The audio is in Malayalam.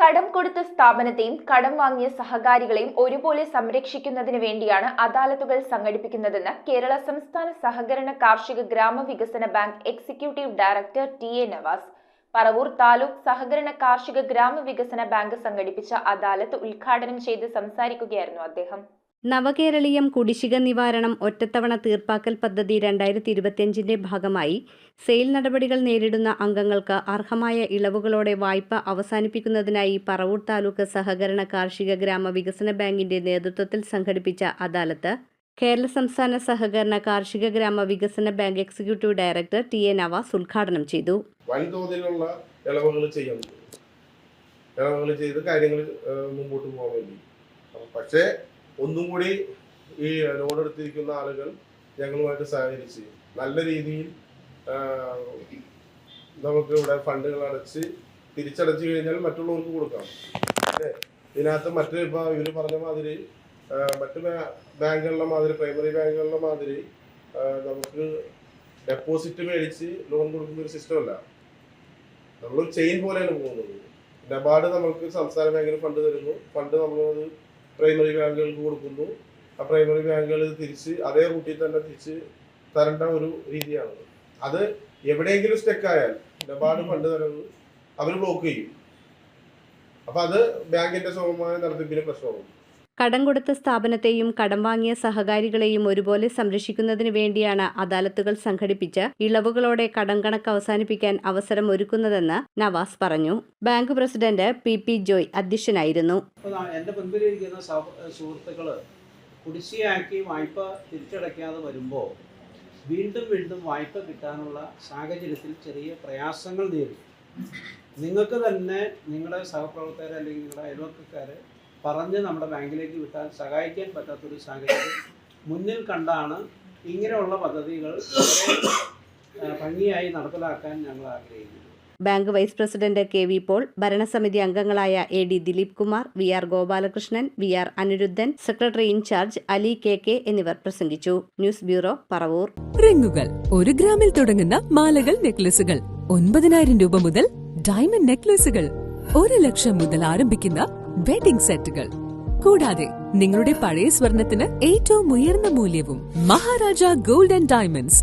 കടം കൊടുത്ത സ്ഥാപനത്തെയും കടം വാങ്ങിയ സഹകാരികളെയും ഒരുപോലെ സംരക്ഷിക്കുന്നതിന് വേണ്ടിയാണ് അദാലത്തുകൾ സംഘടിപ്പിക്കുന്നതെന്ന് കേരള സംസ്ഥാന സഹകരണ കാർഷിക ഗ്രാമവികസന bank executive director T A. Navas Paravur taluk സഹകരണ കാർഷിക ഗ്രാമവികസന ബാങ്ക് സംഘടിപ്പിച്ച അദാലത്ത് ഉദ്ഘാടനം ചെയ്ത് സംസാരിക്കുകയായിരുന്നു അദ്ദേഹം. നവകേരളീയം കുടിശ്ശിക നിവാരണം ഒറ്റത്തവണ തീർപ്പാക്കൽ പദ്ധതി 2025ന്റെ ഭാഗമായി സെയിൽ നടപടികൾ നേരിടുന്ന അംഗങ്ങൾക്ക് അർഹമായ ഇളവുകളോടെ വായ്പ അവസാനിപ്പിക്കുന്നതിനായി പറവൂർ താലൂക്ക് സഹകരണ കാർഷിക ഗ്രാമവികസന ബാങ്കിന്റെ നേതൃത്വത്തിൽ സംഘടിപ്പിച്ച അദാലത്ത് കേരള സംസ്ഥാന സഹകരണ കാർഷിക ഗ്രാമവികസന bank executive director T A. Navas ഉദ്ഘാടനം ചെയ്തു. വൻതോതിലുള്ള ഇളവുകൾ ചെയ്ത് കാര്യങ്ങൾ മുമ്പോട്ട് പോകാൻ വേണ്ടി. പക്ഷേ ഒന്നും കൂടി ഈ ലോൺ എടുത്തിരിക്കുന്ന ആളുകൾ ഞങ്ങളുമായിട്ട് സഹകരിച്ച് നല്ല രീതിയിൽ നമുക്ക് ഇവിടെ ഫണ്ടുകൾ തിരിച്ചടച്ചു കഴിഞ്ഞാൽ മറ്റുള്ളവർക്ക് കൊടുക്കാം. ഇതിനകത്ത് മറ്റ് ഇപ്പോൾ ഇവർ പറഞ്ഞ മാതിരി മറ്റ് ബാങ്കുകളുടെ മാതിരി പ്രൈമറി ബാങ്കുകളുടെ മാതിരി നമുക്ക് ഡെപ്പോസിറ്റ് മേടിച്ച് ലോൺ കൊടുക്കുന്ന ഒരു സിസ്റ്റം അല്ല. നമ്മൾ ചെയിൻ പോലെയാണ് പോകുന്നത്. നബാർഡ് നമുക്ക് സംസ്ഥാന ബാങ്കിന് ഫണ്ട് തരുന്നു, ഫണ്ട് നമ്മളത് പ്രൈമറി ബാങ്കുകൾക്ക് കൊടുക്കുന്നു, ആ പ്രൈമറി ബാങ്കുകൾ തിരിച്ച് അതേ റൂട്ടിൽ തന്നെ തിരിച്ച് തരേണ്ട ഒരു രീതിയാണ്. അത് എവിടെയെങ്കിലും സ്റ്റെക്കായാൽ നബാർഡ് ഫണ്ട് തരുന്നത് അവർ ബ്ലോക്ക് ചെയ്യും. അപ്പം അത് ബാങ്കിന്റെ സുഗമമായ നടത്തിപ്പിന് പ്രശ്നമാകും. കടം കൊടുത്ത സ്ഥാപനത്തെയും കടം വാങ്ങിയ സഹകാരികളെയും ഒരുപോലെ സംരക്ഷിക്കുന്നതിന് വേണ്ടിയാണ് അദാലത്തുകൾ സംഘടിപ്പിച്ച് ഇളവുകളോടെ കടം കണക്ക് അവസാനിപ്പിക്കാൻ അവസരം ഒരുക്കുന്നതെന്ന് നവാസ് പറഞ്ഞു. Bank president P. ജോയ് അധ്യക്ഷനായിരുന്നു. എൻ്റെ മുൻപിലിരിക്കുന്ന സുഹൃത്തുക്കൾ കുടിശ്ശികയാക്കി വായ്പ തിരിച്ചടയ്ക്കാതെ വരുമ്പോൾ വീണ്ടും വായ്പ കിട്ടാനുള്ള സാഹചര്യത്തിൽ ചെറിയ പ്രയാസങ്ങൾ നേരിടും. നിങ്ങൾക്ക് തന്നെ നിങ്ങളുടെ സഹപ്രവർത്തകരെ അല്ലെങ്കിൽ നിങ്ങളുടെ അയൽവക്കക്കാരെ പറഞ്ഞ് നമ്മുടെ ബാങ്കിലേക്ക് വിട്ടാൽ സഹായിക്കാൻ പറ്റാത്തൊരു സാഹചര്യം മുന്നിൽ കണ്ടാണ് ഇങ്ങനെയുള്ള പദ്ധതികൾ ഭംഗിയായി നടപ്പിലാക്കാൻ ഞങ്ങൾ ആഗ്രഹിക്കുന്നത്. Bank vice president K V. Paul, ഭരണസമിതി അംഗങ്ങളായ A D. Dileep Kumar, V R. Gopalakrishnan, V R. Anirudhan, secretary in charge Ali K. എന്നിവർ പ്രസംഗിച്ചു. News bureau, Paravur. റിങ്ങുകൾ 1 ഗ്രാമിൽ തുടങ്ങുന്ന മാലകൾ, നെക്ലസുകൾ 9,000 രൂപ മുതൽ ഡയമണ്ട് നെക്ലസുകൾ 1 ലക്ഷം മുതൽ ആരംഭിക്കുന്ന വെഡിംഗ് സെറ്റുകൾ, കൂടാതെ നിങ്ങളുടെ പഴയ സ്വർണത്തിന് ഏറ്റവും ഉയർന്ന മൂല്യവും മഹാരാജ ഗോൾഡ് ആൻഡ് ഡയമണ്ട്സ്